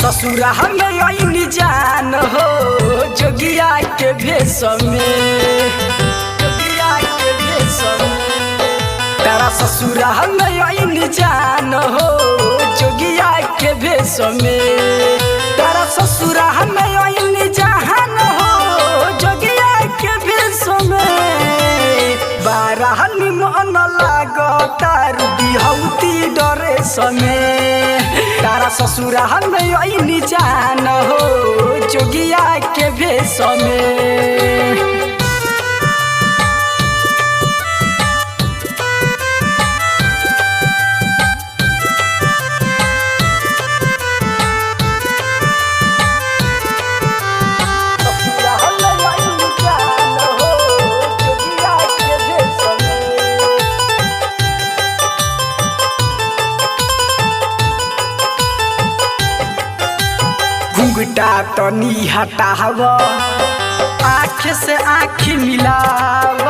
ससुरा में आईनी जान हो जोगिया के भेष में, जोगिया के भेष में। तारा ससुरा में आईनी जान हो जोगिया के भेष में। तारा ससुरा में आईनी जान हो जोगिया के भेष में। बारह निमन लागो तार बिहौती डरे समय। तारा ससुरा में आईनी जान हो जोगिया के भेष में। घुंघटा तनी हटाव, आँख से आँख मिलाव।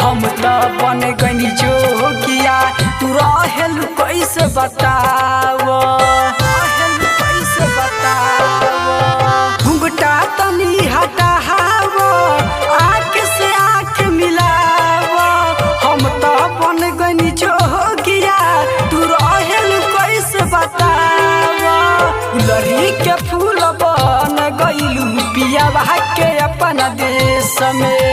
हम तो बन गनी जोगिया, तू रहेल कैसे बताव, कैसे बताव। घुंघटा तनी हटाव, आँख से आँख मिलाव। हम तो बन गनी जोगिया, तू रहेल कैसे बताव। गुलरी के फूल बन गइलू पियावा के अपन देश में।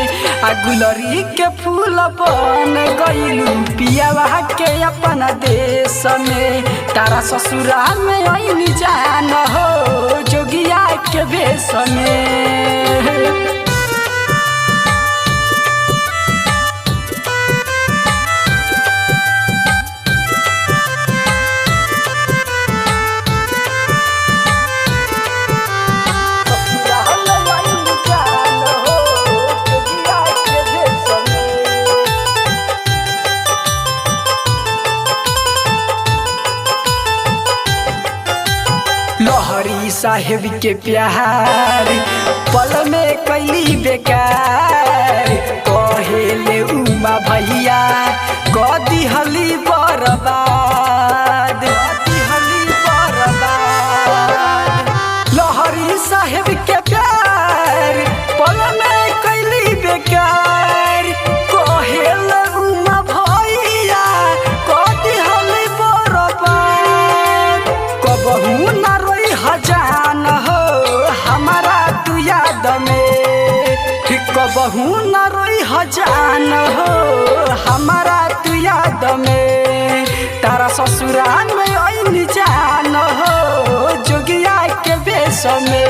गुलरी के फूल बन गइलू पियावा के अपन देश में। तारा ससुरा में आईनी जान हो जोगिया के भेष में। लहरी साहेब के प्यार पल में कैली बेकार। कहेले उमा भैया कदी हली बर्बाद, हली बर्बाद। लहरी साहेब के प्यार पल में कैली बेकार। कहेले उमा भैया कदी हली बर्बाद। कबहू न जान हो हमारा तू याद में। कबहू न रोई जान हो हमारा तू याद में। तारा ससुराल में आईनी जान हो जोगिया के भेष में।